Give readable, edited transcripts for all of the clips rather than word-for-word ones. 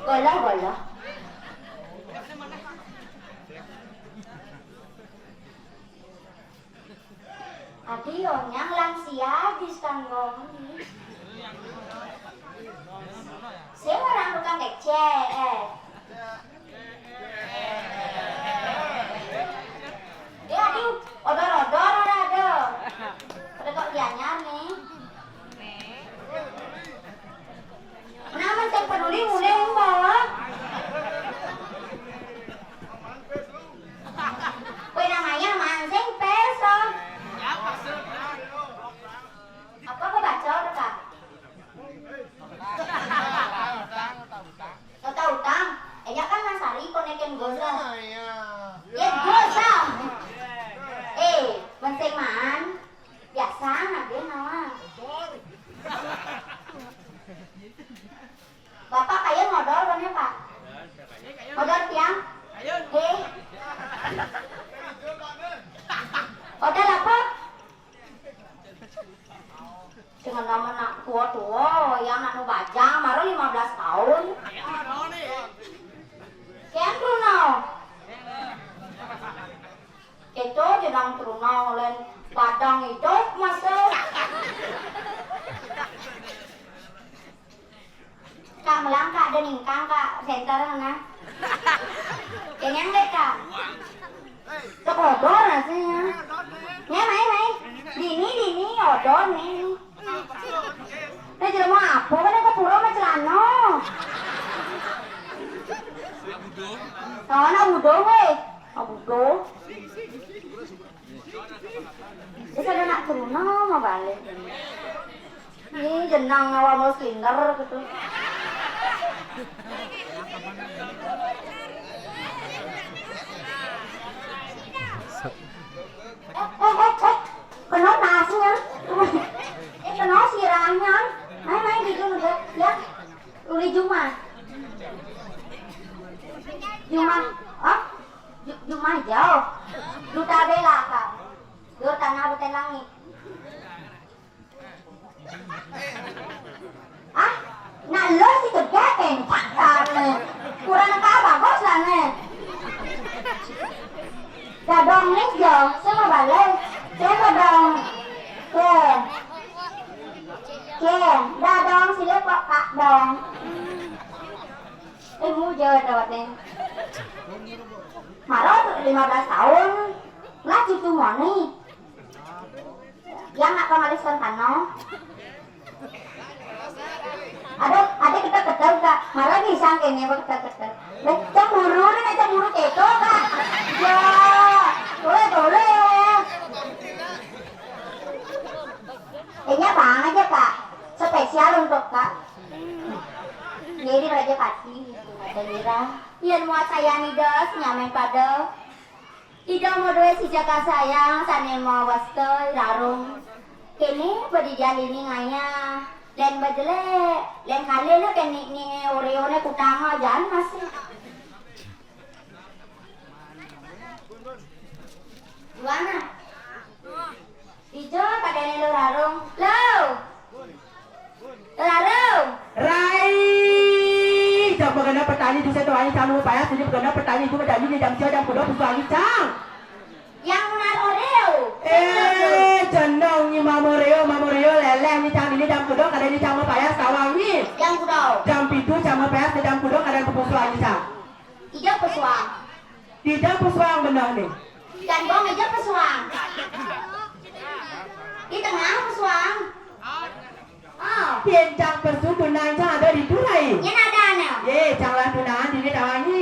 Goloh-goloh. Adi yang lansia di Stanggong. Saya orang tukang kecek. Dia adi odor-odor ada. Ada kok dianyar nih. Naman saya peduli mulai bawa. Kue namanya mancing peso. Apa kau baca udah kak? Tahu utang? Ya kan nasari konekin gosong. Ya gosong. Mancing man. Biasa nabi nama. Bapak kayak ngodor kan ya Pak? Ngodor tiang? Ngodor apa? Dengan nama nak tua-tua yang nak bajang baru 15 tahun. Kian Bruno. Itu jedang Bruno len padang hidup masuk. Kak melang kak ada ningkang kak center mana? Kenyang deh kak. Odor rasanya. Ya mai. Dini odor nih. Ini jadi mau apa kan ke pura sama celana. Nah udah weh. Udah. Bisa ada nak Bruno mau balik. Ini jenang awal mau slinger gitu. Kena nasinya. Kena sirahnya. Main gitu juga ya. Uli Juma. Juma jauh. Duta bela kak. Dur tanah bukan langit. Nah lo sih kegaten pakar kurang bagus lah nih. Dadong nih jo, saya mau balik. Saya dong. Dadong sila pak dong. Mu jauh dawatnya. Malah 15 tahun. Lah cucu moni. Yang nak pengaliskan tanah. Ada ketek kak, malah bisa kayaknya ketek. Cemburu nih, cemburu teko kak. Ya, boleh. Kayaknya bang aja kak, spesial untuk kak. Jadi raja pasti gitu, ada Mira. Ian muat saya nih dos, nyamen pada. Tidak mau duit si jaka sayang, sana mau waste rarung. Kini berdijan ini ngaya. Dan bajele, dan kali lah kan ni Oreo-nya kutang aja masih. Gimana? Ijo pada ni lo larung, larung. Rai, jam berganda petani tu saya tu ani kamu payah sini berganda petani tu berjadi di jam 3 jam 2 bersuami cang. Yang menar Oreo. Jenong ni Mama Oreo leleng ni cang ini jam 2 ada ni cang payah sawang ni. Yang kudau. Jam 7 cang payah jam 2 ada bersuami cang. Ijo pesuang. Tidak bersuang benar ni. Dan bong ijo pesuang. Di tengah pesuang. Pian cang persu tunang cang ada di tulai. Yang ada na. Cang lah tunangan di ni tawang ni.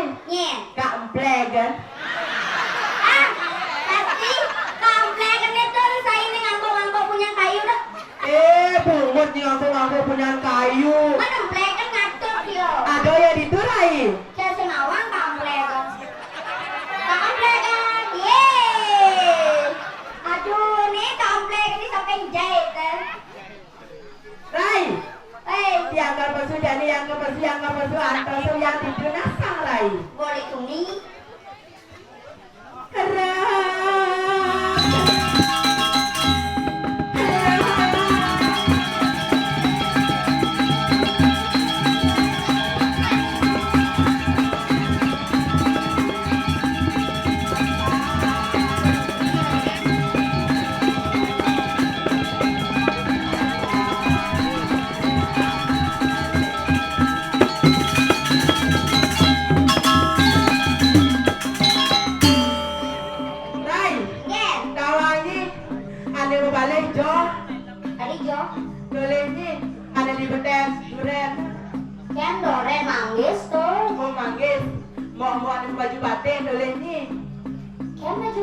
Kak emplek kan. Pasti komplek kan itu saya ini ngangkok punya kayu dah. Bungut ni ngangkok punya kayu. Kan emplek kan ngatur dia. Ada ya di tulai. Saya senawang komplek kan. Komplek kan. Aduh nih komplek ini sampai jahit kan. Rai. Yang ke persu jadi yang ke persu antar yang tidur nasang Rai. Boleh tuni.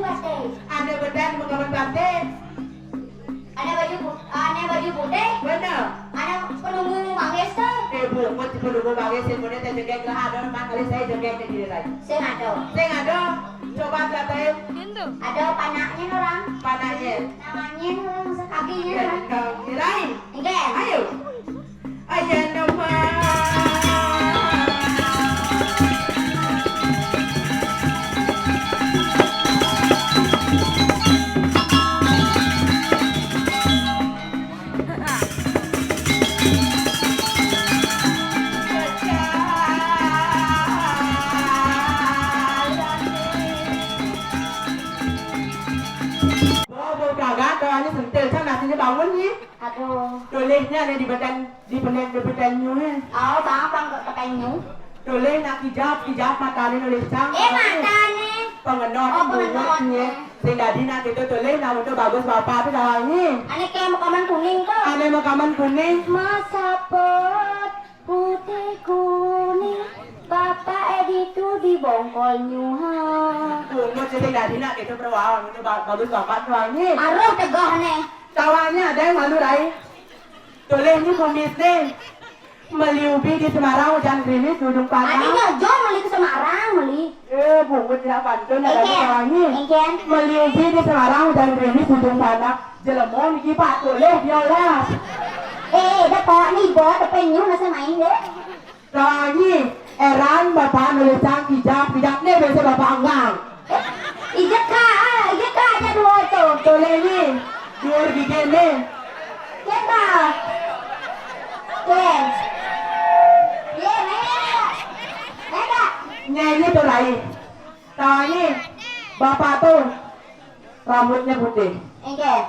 baju putih. Ada bedan mengaman batik. Ada baju putih. Benar. Ada penunggu manggis tuh. Buat penunggu bagai semuanya saya joget lah ada kali saya joget di diri lagi. Saya ada. Coba lihatin. Ada panaknya orang. Panahnya. Namanya orang sekakinya orang. Kirain. Enggak. Ayo. Ayo nama. Sentil sana sini bangun nih. Aduh. Tulisnya ada di bedannya. Oh, bang ke penyu. Tulis nak hijab matanya nulis cang. Matanya. Pengenot bunyinya. Sehingga di nak itu tulis nama itu bagus bapak itu dalamnya. Aneh kayak makaman kuning tuh. Aneh makaman kuning. Masa putih kuning. Bapak itu dibongkol nyuha. Bungut sehingga di nak itu berawal itu bagus bapak dalamnya. Aduh tegah nih. Tawannya ada yang malu rai. Tulisnya kumis nih. Meliubi di Semarang hujan gerimis duduk panah. Adi ngejong meli ke Semarang meli. Bungut tidak pantun ada tawannya. Engken. Meliubi di Semarang hujan gerimis duduk panah. Jelemon iki pak tulis diolah. Dapat nih bot penyu nasi main deh. Tawannya eran bapak nulis cang hijab nih biasa bapak anggang. Ijek kak aja dua tuh. Tulisnya dua gigi nih. Kita. Ken. Mega. Nyanyi tuh rai. Tawannya bapak tuh rambutnya putih. Engken.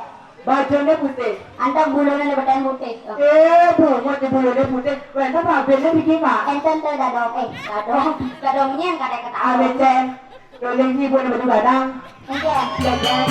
Bajunya putih. Antang bulunya lebetan putih. Bungut di bulunya putih. Wentah pabennya bikin pak. Enten tuh dadongnya yang kata ketawa. Abecen. Tulisnya ibu ada baju badang. Engken. Jajan.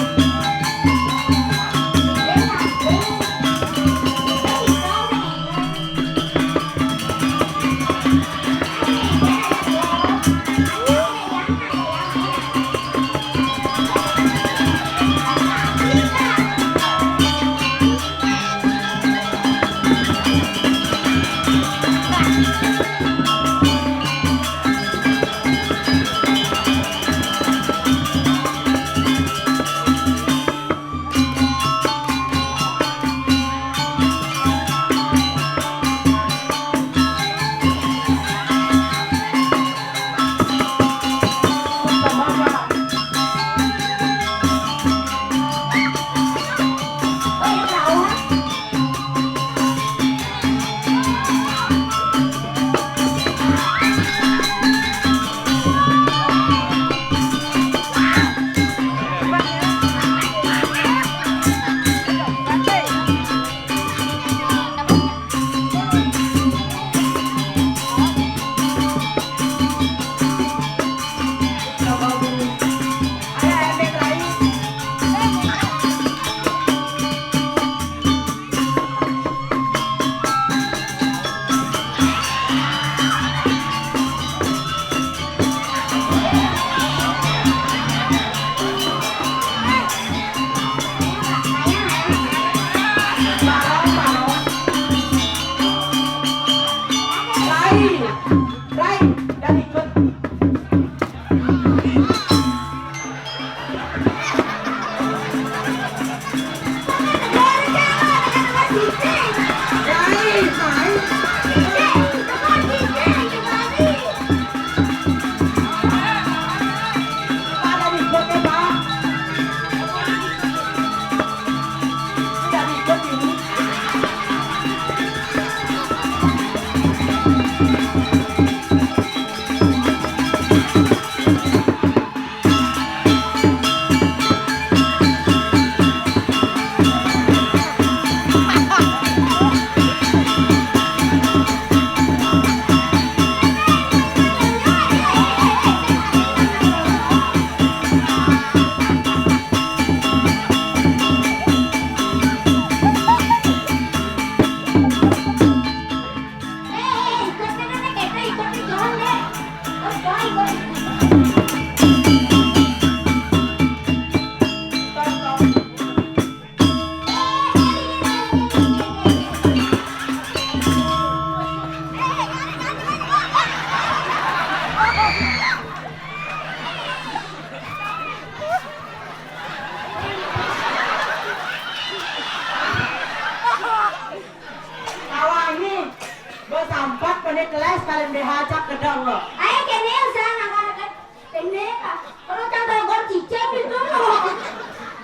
nih kelas kalian dihajak ke dong lo. Ayo kene usah ngangkat kene kah. Kalau tak gor cicak itu loh.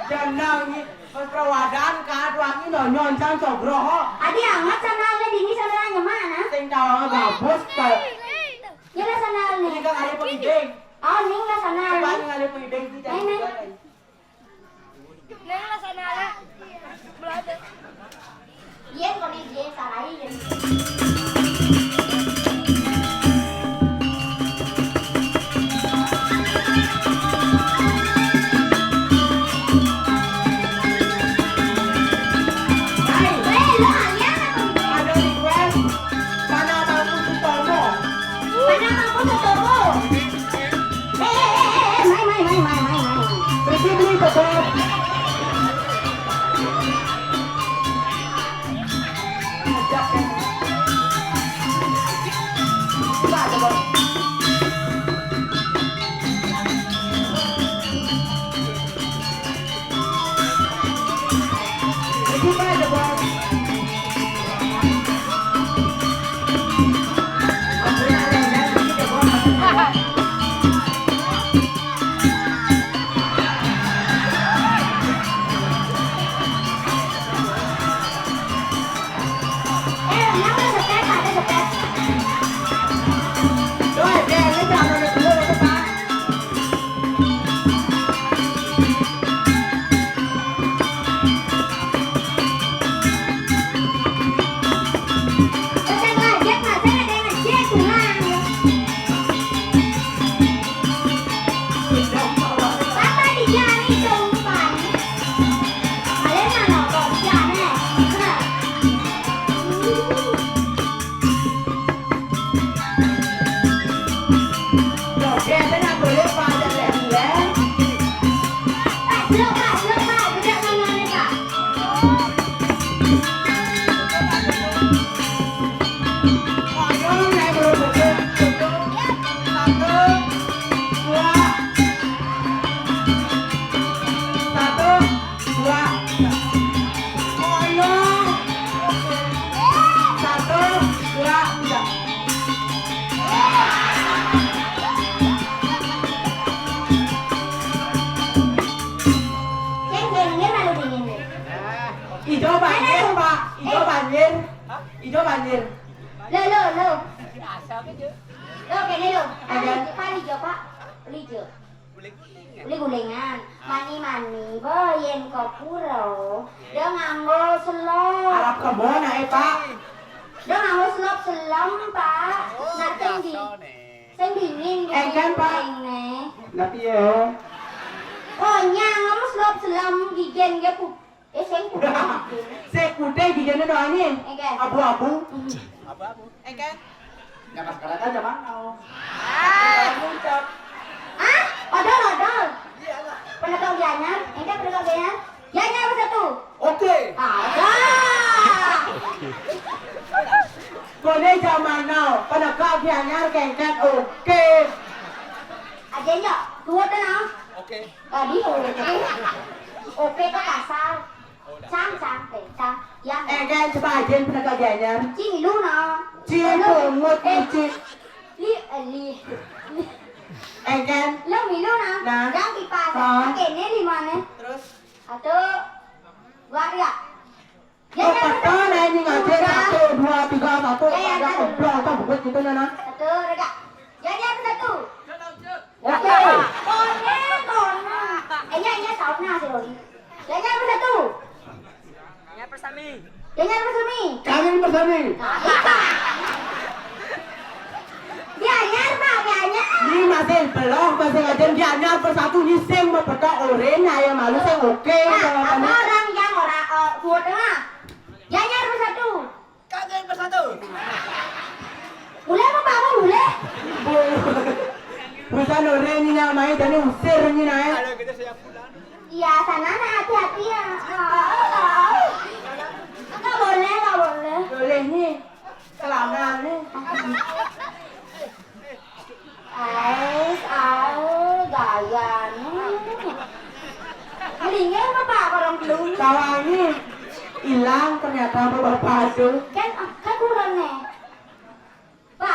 Jangan nih perwadan kan wangi nonyon sang cogroho. Adi amat sanalnya dini sanalnya mana? Sing tahu gabus ke. Ya lah sanalnya. Ini kan ada pengideng. Oh ning lah sanalnya. Coba nih ada pengideng tidak. Neng lah sana lah. Belajar. Iya kalau dia salahnya. Hijau banjir. Lo. Lo kene lo. Pak lijo Pak. Lijo. Uli gulingan. Mani boyen ko puro. Dia nganggo selop. Arab kebon Pak. Dia nganggo selop selam Pak. Nak sing dingin kan Pak. Nanti ya. Oh nyang selop selam gigen ge pu. Sing putih. Sing putih gigennya doang nih. Abu-abu. Abu-abu. Kan? Ya pas sekarang aja mana? Ah, odol. Iya lah. Penegak Gianyar, engkau penegak Gianyar. Gianyar bersatu. Oke. Ada. Boleh zaman now, penegak Gianyar kengket oke. Aja ya, dua tenang. Oke. Tadi oke. Oke itu kasar. Sang. Yang. Kan coba aja penegak Gianyar. Cing lu no. Cing pungut cing. Li. Kan? Lo milu na. Yang kipas. Kene di mana? Terus? Satu. Dua ya. Oh, betul ini ngajar 1, 2, 3, 1. Ada komplong atau buku gitu Nana? Satu, rega. Gianyar bersatu. Oke. Kone. Nya 6 na rồi. Gianyar bersatu. Gianyar bersami. Gianyar bersami. Kami bersami. Gianyar Pak, Gianyar. Ini masih belum masih ngajar Gianyar bersatu ni sing bepetok oren yang malu sing oke. Apa orang yang buat tengah? Gianyar bersatu. Kalian bersatu. Boleh apa Pak? Boleh. Bukan oren ni namanya jadi usir ni naik. Kalau gitu saya pulang. Iya, sana hati-hati ya. Enggak boleh. Boleh ni. Selamat ni. Gayanya. Mendingan apa Pak orang belum? Kawan ni hilang ternyata berpadu. Kan kurang nih. Pak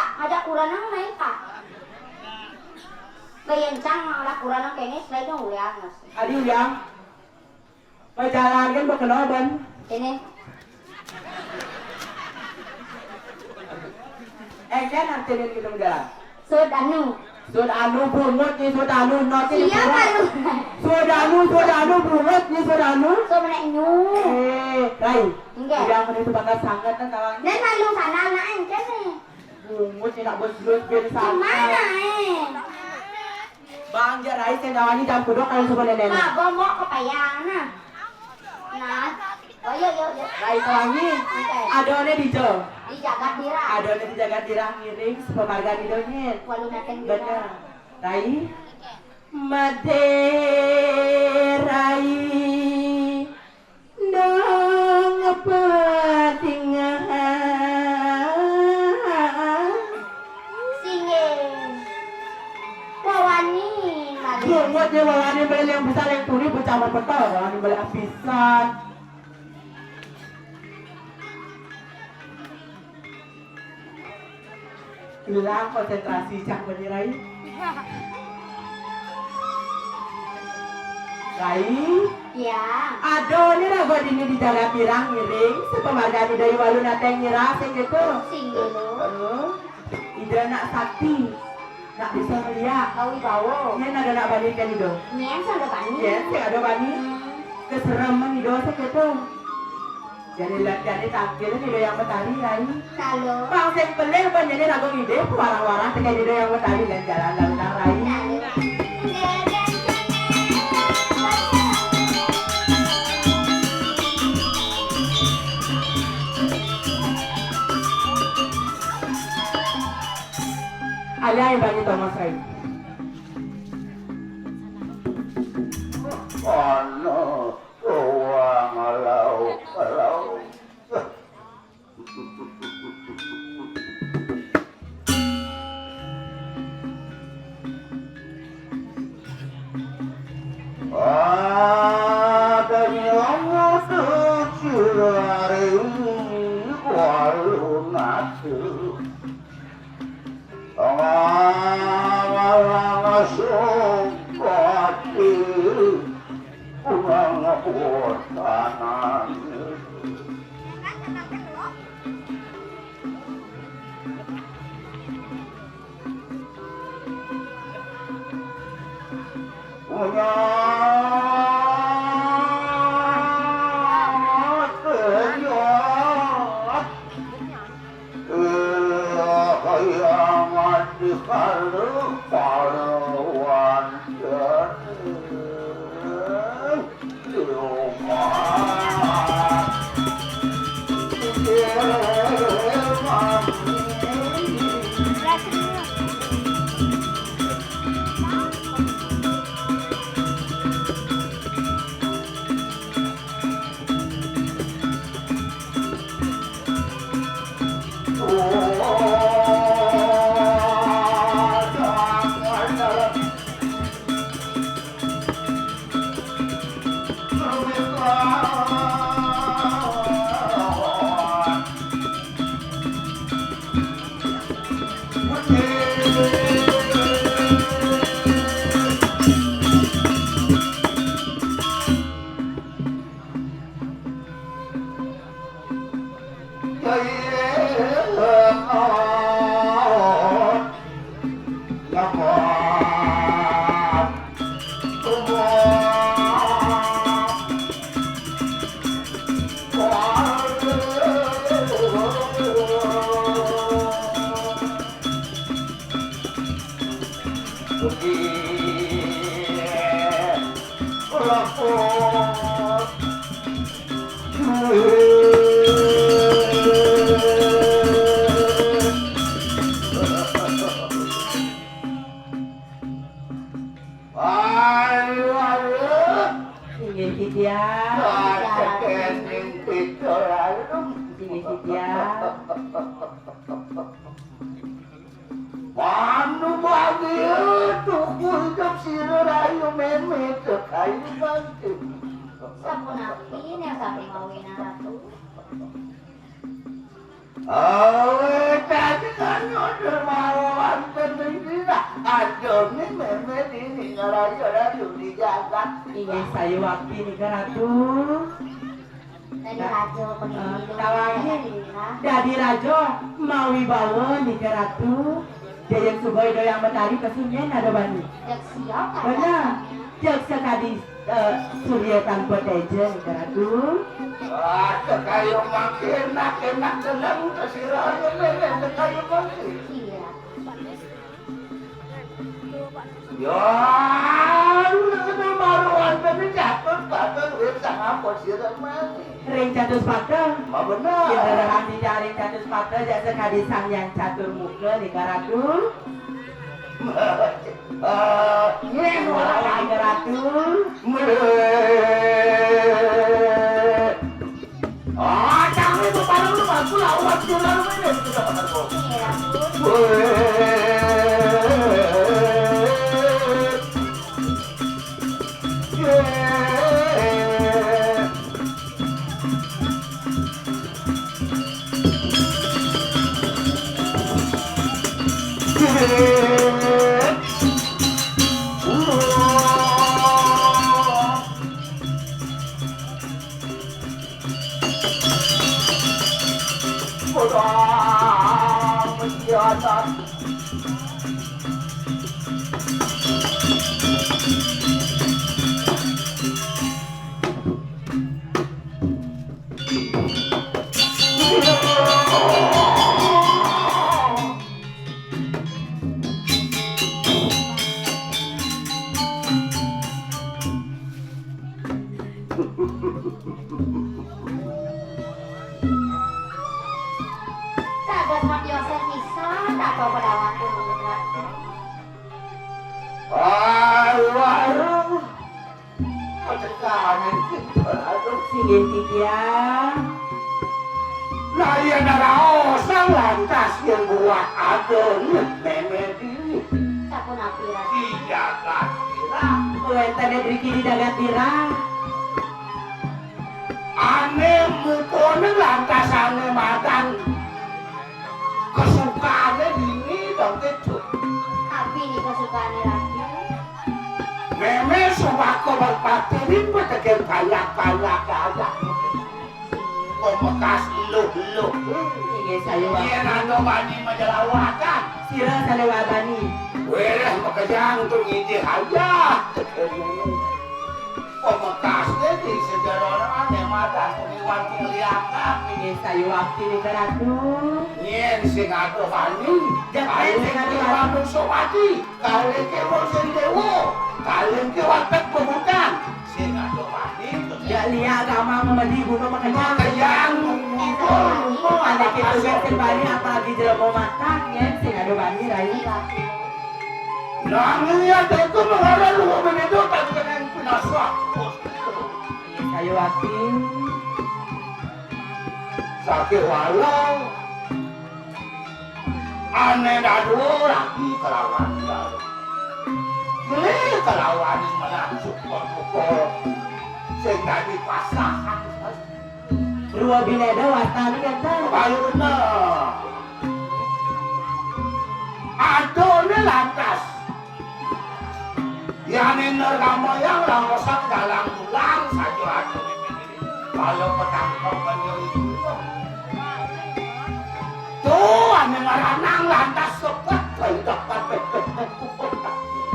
Bayencang lakuran kene selain uliang mas. Adi uliang. May jalan kan berkenal ban. Ini Kan nanti dia kita jalan. sud anu. Sud anu bungut ni sud anu not ni. Siapa lu? Sud anu bungut ni sud anu. So mana nyu. Rai. Enggak. Uliang ini banget sangat kan kawan. Dan malu sana anak kene. Bungut ni nak berselut biar Gimana Bang dia Rai saya kawan ni jam kedua kalau sebenarnya nenek. Ma bomok kepayang nah. Nah. Oh yo. Rai kawangi. Ada ni di jo. Di jagat dira. Ada ni di jagat dirang ngiring sepemarga di donya. Walu naten Benar. Rai. Made Rai. Nang petingan. Singe. Wawani mali. Bungut ni wawani beli yang besar yang turi bercampur betul. Wawani beli apisan. Hilang konsentrasi cak menyirai. Rai, Ya. ado ni lah buat ini di jalan pirang miring, sepemarga di dari walu nateng nyerah sing gitu. Singe lu. Ida nak sakti, nak bisa melihat. Kawi bawo. Ini ada nak balik kan itu? Nyen sada bani. Ya, sing ada bani. Keseraman itu sing gitu. Jadi jadi tampil ni yang betari Rai. Halo. Bang sing pelih ban jadi ragu ide warang-warang tekan ide yang betari dan jalan lalu nang Rai. Ayah yang bagi Thomas Rai. Ano tuwang alaw. Adanya tujuh walu natu. Langsung pati ulang botanan. Punya kenyot kayangan di paluan di rumah Manu bagi itu hidup si rayu memet kayu bantu. Sapunakin yang sapi ngawin ratu. Awe tadi kan udah mau antar bendera, aja nih memet rayu di jagat. Ingin saya waktu nih ke Ratu. Dari rajo Tawangi Dadi Rajo mau wibawa nih ke Ratu. Jayang Sugoi doyang Betari kesunyian ada bani. Jak siap kan? Benar. Jak sekali Surya tanpa teja nih ke Ratu. Kayu makin enak senang kesirahnya memang kayu makin. Iya. Ya, lu maruan tapi jatuh patah wis apa sirah mah. Ring catur sepatah. Ma benar. Yang darahan di jaring catur sepatah jak sekali sang yang catur muka nih ke Ratu. Nyen Orang nih ke Ratu. Jangan itu parang lu aku lawan jualan ini sudah benar kok. Iya, Rasul. Sagas mati Yosef bisa atau pedawan dulu. Warung Pecekahan kita aduh Singin tikian. nah ya naraosan lantas yang buat adon meme diri Sapun api Rasul. tidak kira Kuentane driki di dagat tirang. aneh mukone lantas aneh makan kesukaannya ini dong itu Api nih kesukaannya Rasul. meme subako berpatirin bertekan banyak-banyak aja kok bekas luh-luh Ingin saya waktu. dia nando bani menjelawakan Sira salewabani. Weh, makajang tuh ngidi aja. Pemekasnya di sejarah aneh mata pengiwan pengliakan. Ingin saya waktu nih ke Ratu. Nyen sing aduh bani. Jangan sing aduh bani. Kali sowati, kali kewo sing dewo, kali kewatek pemutan. Sing aduh bani. Ya lihat agama memedi gunung makanya. Makajang itu. Ada kita kan kembali apalagi jelema makan ya sing ada bani rai. Nangis ya itu mengarah lu begitu tak kena penaswa. Ingin saya waktu. Sakit walau aneh dadu lagi kelawan dadu beli kelawan melangsung pokok sehingga dipasahan Dua bineda watani kan tan. bayu bener adone lantas yani nergama yang langosak dalam ulang saja adone kalau petangkap itu tuh ane ngaranang lantas sepet dapat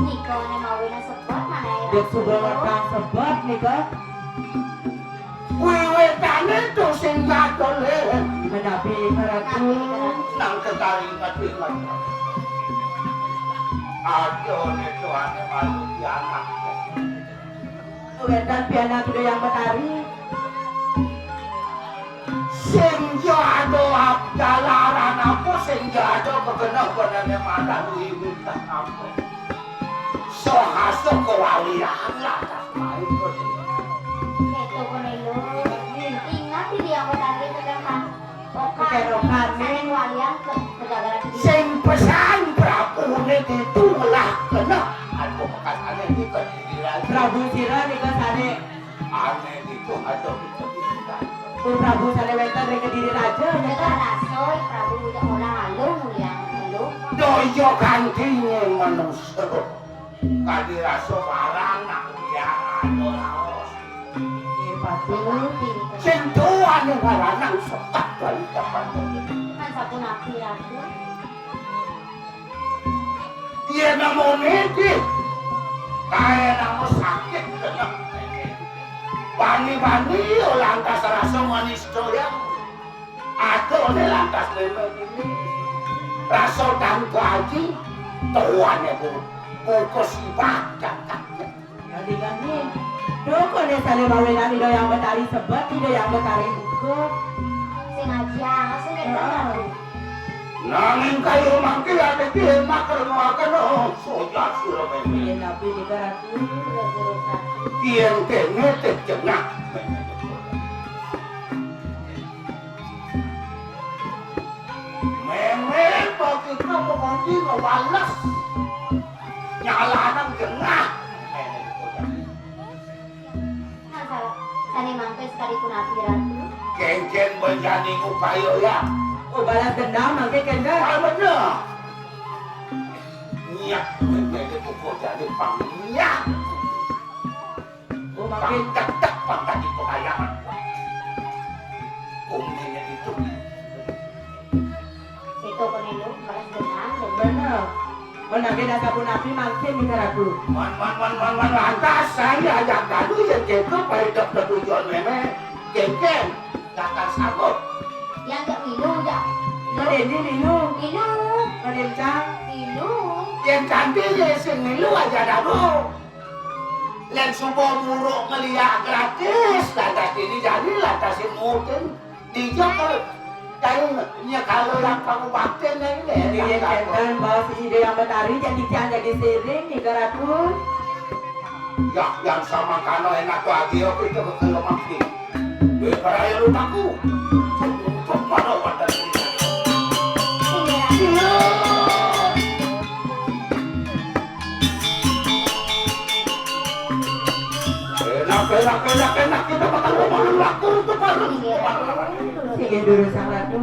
Niko nih mau wina sepot mana ya? Dek sudah matang sebab nih kan. wiwitane tuh sing gadol Menapi ke Ratu. nang kekaringat-ingat adone tuh ane malu di anak Wetan piana sudah yang betari. sing jado jalaran apa sing jado kegenah-genahnya mata wiwitan apa so hasuk kewalian lantas main Itu penelu. Ingat di dia aku tadi sedangkan. Kekerokan nih. Sering walian kegagalan di. sing pesan Prabu ini ditulah kena aku bekas aneh itu diri Prabu Sira nih kan sane. aneh itu ada itu Tuh Prabu sane wetan dari kediri raja nya Kita kan. rasoy Prabu udah orang halu mulia halu. doyo gantinya manusia kali rasa barang nak biang laos. Iya pasti. Sing tuan yang ngaranang sekat dari depan. Kan sabun api ratu. Dia namun ini kaya namun sakit kenang. Bani-bani lantas rasa manis doyang. Atau lantas lemah ini. Rasa dan gaji tuannya bu. Buku sifat kakaknya. Jadi kan nih. Doko nih sale bawelan ido yang betari sebet, ido yang betari buku. Sengaja, langsung kita. Nanging kayo mangki ada dia makar makan soja suruh Iya main. tapi di karatu. Dia kene terjengah. Memang bagi kamu mandi ngewalas. Nyala nang jengah. Kan salah. Sani mangke sekali pun api ratu. Kencen menjadi upayo ya. Oh balas dendam mangke kenda. Ah bener. Niat menjadi pukul jadi pangniat. Oh mangke Tetap pangkat di pekayangan. Umdinya itu. Situ penilu, balas dendam. bener. Menangke dasar pun api mangke di karatu. Man lantas saya ajak gaduh ya gitu pada tujuan meme. Kencen gak akan sanggup. Yang gak minum ya. Maden di minum. Minum. Maden cang. Minum. Yang cantiknya sing milu aja dadu. Len subuh muruk ngeliat gratis. Lantas ini jadi lantas ini mungkin. Dijok kayaknya kalau yang kamu bakten ini. Iya kenten bawa si ide yang betari jadi cang jadi sering di karatu. Ya yang sama kano enak tuh lagi oke itu kalau mati. Beraya lupaku. Mana wadah ini? Iya. Enak kita bakal ngomongin laku untuk baru. Sige dulu sang ratu.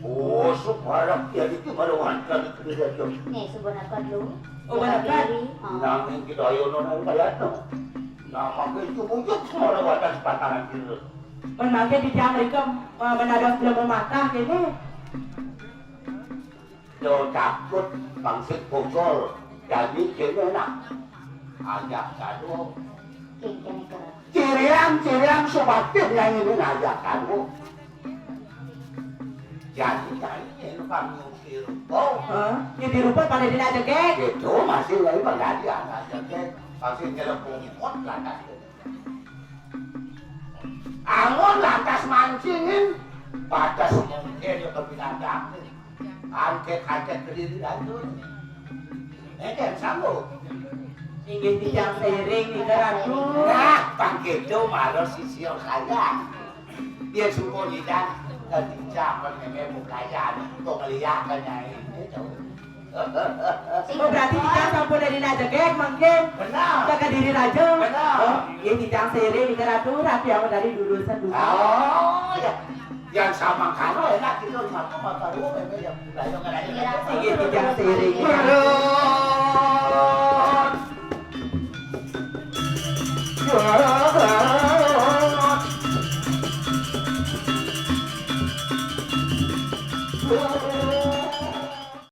Oh, sebarang dia itu meruankan itu dia jom. Nih, sebenarnya dulu. Oh, benar. Nanging kita ayo nonton kaya no. Nama itu wujud semua wadah sepantaran itu. Menangke di jam mereka menadah belum mata kene. Yo takut bangsit bocor. Jadi kene nak. Ajak kado. Kengkeng itu. Ciriang sobatin yang ini ajak kado. Jadi kayaknya kami usir. Oh, Ini di rumput pada dina jegek. gitu masih lagi pengadilan aja deh. Masih telepon pot lantas. Angon lantas mancingin pada semungkin yang kebinatang. Angket berdiri lagi. Jangan sanggup. Inggih di jam seiring di karatu. Nah, bang gitu malah sisir saya. Dia suruh lidah ketika memang kayaan untuk melihatnya ini. Oh berarti di jam sampun dari dina jegek mangke. Benar. Jaga diri raja. Benar. Oh, ini di jam seiring di karatu ratu yang dari lulusan dulu. Oh, ya. Yang sama kano enak itu maka baru memang yang budaya nggak ada. Inggih di jam seiring. Aduh,